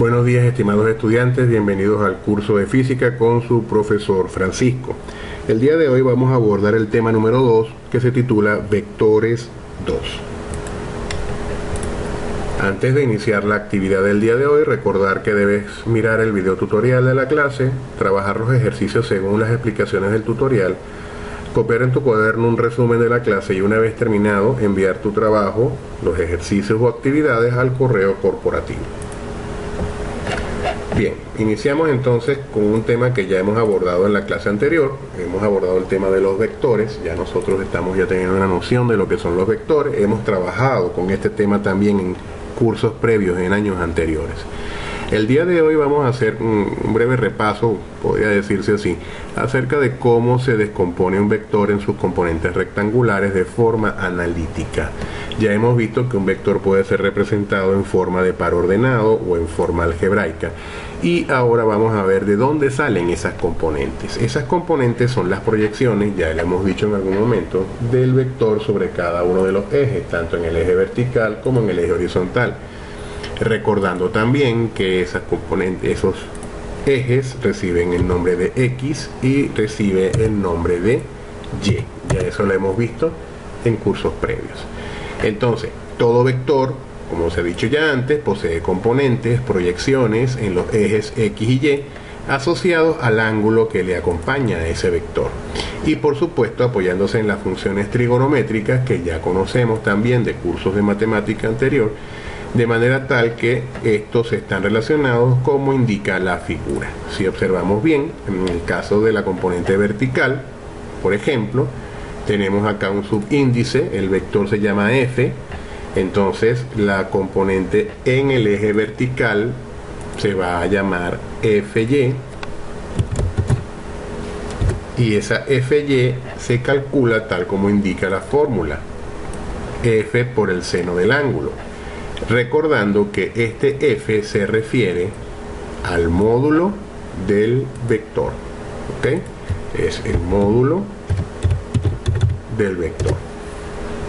Buenos días, estimados estudiantes, bienvenidos al curso de física con su profesor Francisco. El día de hoy vamos a abordar el tema número 2, que se titula Vectores 2. Antes de iniciar la actividad del día de hoy, recordar que debes mirar el video tutorial de la clase, trabajar los ejercicios según las explicaciones del tutorial, copiar en tu cuaderno un resumen de la clase y una vez terminado, enviar tu trabajo, los ejercicios o actividades al correo corporativo. Bien, iniciamos entonces con un tema que ya hemos abordado en la clase anterior. Hemos abordado el tema de los vectores. Ya nosotros estamos teniendo una noción de lo que son los vectores. Hemos trabajado con este tema también en cursos previos en años anteriores. El día de hoy vamos a hacer un breve repaso, podría decirse así, acerca de cómo se descompone un vector en sus componentes rectangulares de forma analítica. Ya hemos visto que un vector puede ser representado en forma de par ordenado o en forma algebraica. Y ahora vamos a ver de dónde salen esas componentes. Esas componentes son las proyecciones, ya lo hemos dicho en algún momento, del vector sobre cada uno de los ejes, tanto en el eje vertical como en el eje horizontal. Recordando también que esas componentes, esos ejes reciben el nombre de X y recibe el nombre de Y. Ya eso lo hemos visto en cursos previos. Entonces, todo vector, como se ha dicho ya antes, posee componentes, proyecciones en los ejes X y Y asociados al ángulo que le acompaña a ese vector. Y por supuesto apoyándose en las funciones trigonométricas que ya conocemos también de cursos de matemática anterior, de manera tal que estos están relacionados como indica la figura. Si observamos bien, en el caso de la componente vertical, por ejemplo, tenemos acá un subíndice, el vector se llama F, entonces la componente en el eje vertical se va a llamar FY, y esa FY se calcula tal como indica la fórmula, F por el seno del ángulo. Recordando que este F se refiere al módulo del vector, ¿ok? Es el módulo del vector.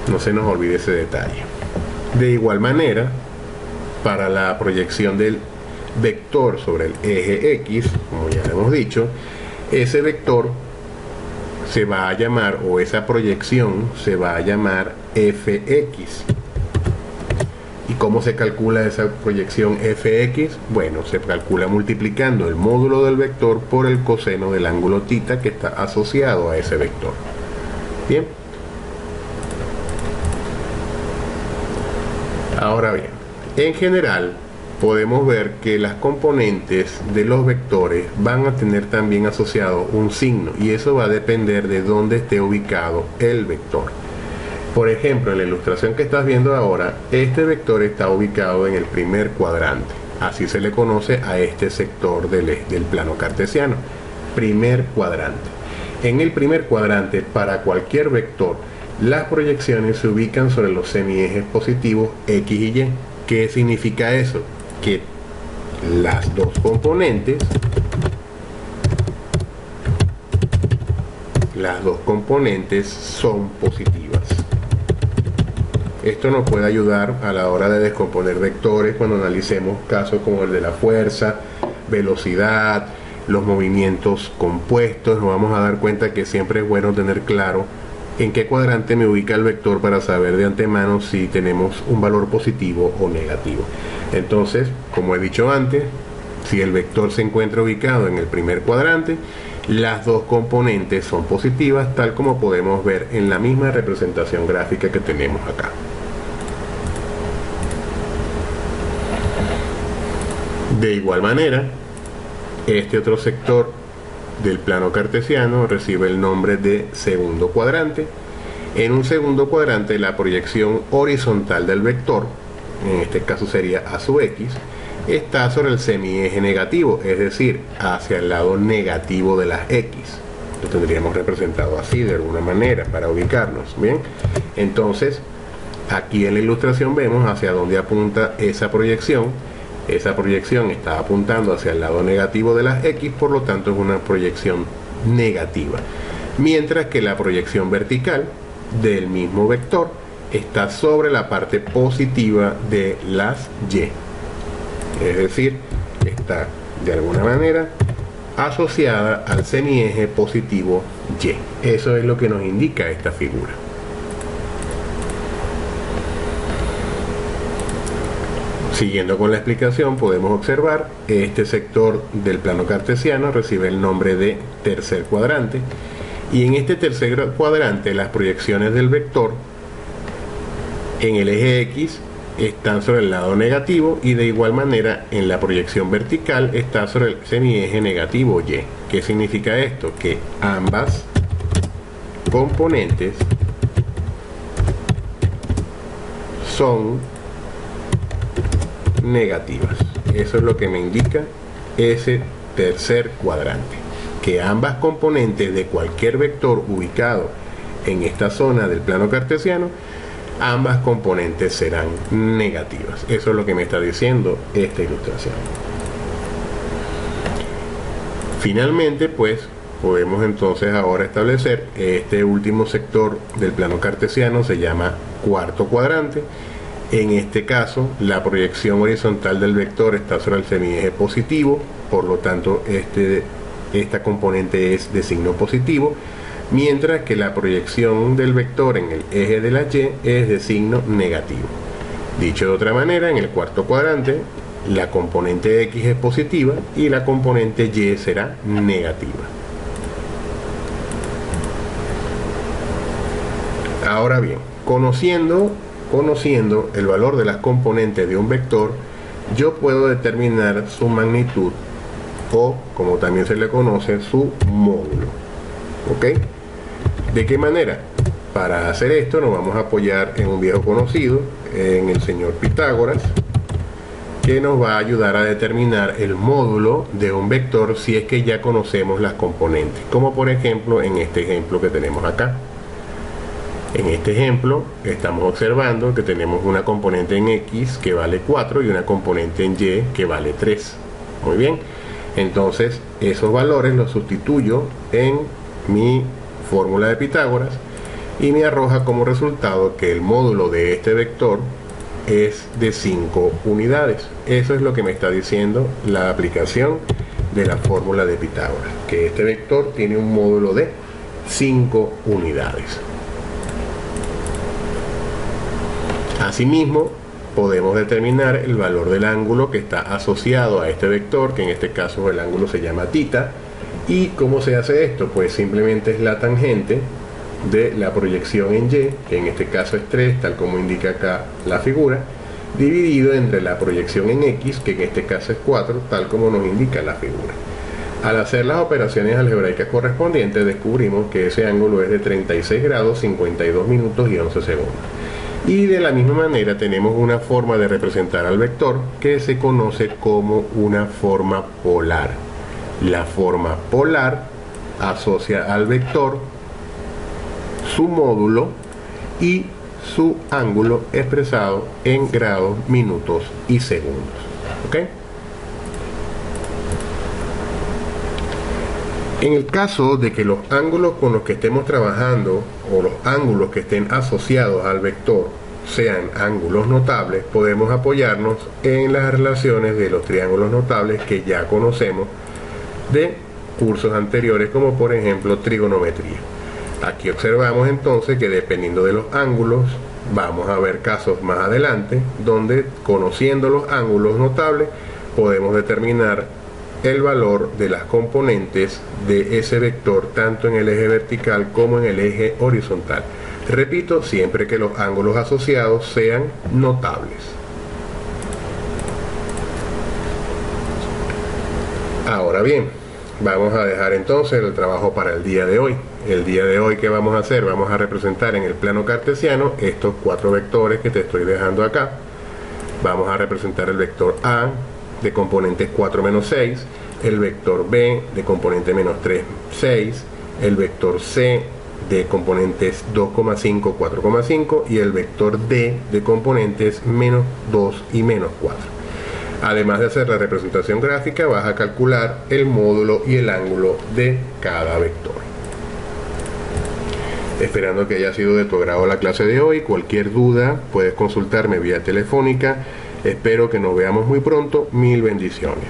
No se nos olvide ese detalle. De igual manera, para la proyección del vector sobre el eje X, como ya hemos dicho, ese vector se va a llamar, o esa proyección se va a llamar Fx. ¿Y cómo se calcula esa proyección Fx? Bueno, se calcula multiplicando el módulo del vector por el coseno del ángulo θ que está asociado a ese vector. Bien. Ahora bien, en general podemos ver que las componentes de los vectores van a tener también asociado un signo, y eso va a depender de dónde esté ubicado el vector. Por ejemplo, en la ilustración que estás viendo ahora, este vector está ubicado en el primer cuadrante. Así se le conoce a este sector del plano cartesiano. Primer cuadrante. En el primer cuadrante, para cualquier vector, las proyecciones se ubican sobre los semiejes positivos X y Y. ¿Qué significa eso? Que las dos componentes son positivas. Esto nos puede ayudar a la hora de descomponer vectores cuando analicemos casos como el de la fuerza, velocidad, los movimientos compuestos. Nos vamos a dar cuenta que siempre es bueno tener claro en qué cuadrante me ubica el vector para saber de antemano si tenemos un valor positivo o negativo. Entonces, como he dicho antes, si el vector se encuentra ubicado en el primer cuadrante, las dos componentes son positivas, tal como podemos ver en la misma representación gráfica que tenemos acá. De igual manera, este otro sector del plano cartesiano recibe el nombre de segundo cuadrante. En un segundo cuadrante, la proyección horizontal del vector, en este caso sería A sub X, está sobre el semieje negativo, es decir, hacia el lado negativo de las X. Lo tendríamos representado así de alguna manera para ubicarnos. Bien, entonces aquí en la ilustración vemos hacia dónde apunta esa proyección. Esa proyección está apuntando hacia el lado negativo de las X, por lo tanto es una proyección negativa. Mientras que la proyección vertical del mismo vector está sobre la parte positiva de las Y. Es decir, está de alguna manera asociada al semieje positivo Y. Eso es lo que nos indica esta figura. Siguiendo con la explicación, podemos observar este sector del plano cartesiano recibe el nombre de tercer cuadrante, y en este tercer cuadrante las proyecciones del vector en el eje X están sobre el lado negativo, y de igual manera en la proyección vertical está sobre el semieje negativo Y. ¿Qué significa esto? Que ambas componentes son negativas. Eso es lo que me indica ese tercer cuadrante, que ambas componentes de cualquier vector ubicado en esta zona del plano cartesiano, ambas componentes serán negativas. Eso es lo que me está diciendo esta ilustración. Finalmente, pues podemos entonces ahora establecer este último sector del plano cartesiano, se llama cuarto cuadrante. En este caso, la proyección horizontal del vector está sobre el semieje positivo, por lo tanto esta componente es de signo positivo, mientras que la proyección del vector en el eje de la Y es de signo negativo. Dicho de otra manera, en el cuarto cuadrante la componente X es positiva y la componente Y será negativa. Ahora bien, conociendo el valor de las componentes de un vector, yo puedo determinar su magnitud, o como también se le conoce, su módulo. ¿Ok? ¿De qué manera? Para hacer esto nos vamos a apoyar en un viejo conocido, en el señor Pitágoras, que nos va a ayudar a determinar el módulo de un vector si es que ya conocemos las componentes, como por ejemplo en este ejemplo que tenemos acá. En este ejemplo estamos observando que tenemos una componente en X que vale 4 y una componente en Y que vale 3. Muy bien, entonces esos valores los sustituyo en mi fórmula de Pitágoras y me arroja como resultado que el módulo de este vector es de 5 unidades. Eso es lo que me está diciendo la aplicación de la fórmula de Pitágoras, que este vector tiene un módulo de 5 unidades. Asimismo, podemos determinar el valor del ángulo que está asociado a este vector, que en este caso el ángulo se llama θ. ¿Y cómo se hace esto? Pues simplemente es la tangente de la proyección en Y, que en este caso es 3, tal como indica acá la figura, dividido entre la proyección en X, que en este caso es 4, tal como nos indica la figura. Al hacer las operaciones algebraicas correspondientes, descubrimos que ese ángulo es de 36 grados, 52 minutos y 11 segundos. Y de la misma manera tenemos una forma de representar al vector que se conoce como una forma polar. La forma polar asocia al vector su módulo y su ángulo expresado en grados, minutos y segundos. ¿Ok? En el caso de que los ángulos con los que estemos trabajando o los ángulos que estén asociados al vector sean ángulos notables, podemos apoyarnos en las relaciones de los triángulos notables que ya conocemos de cursos anteriores, como por ejemplo trigonometría. Aquí observamos entonces que dependiendo de los ángulos, vamos a ver casos más adelante donde, conociendo los ángulos notables, podemos determinar el valor de las componentes de ese vector tanto en el eje vertical como en el eje horizontal. Repito, siempre que los ángulos asociados sean notables. Ahora bien, vamos a dejar entonces el trabajo para el día de hoy. El día de hoy, ¿qué vamos a hacer? Vamos a representar en el plano cartesiano estos 4 vectores que te estoy dejando acá. Vamos a representar el vector A de componentes 4 menos 6, el vector B de componente menos 3, 6, el vector C de componentes 2,5, 4,5 y el vector D de componentes menos 2 y menos 4. Además de hacer la representación gráfica, vas a calcular el módulo y el ángulo de cada vector. Esperando que haya sido de tu agrado la clase de hoy. Cualquier duda puedes consultarme vía telefónica. Espero que nos veamos muy pronto. Mil bendiciones.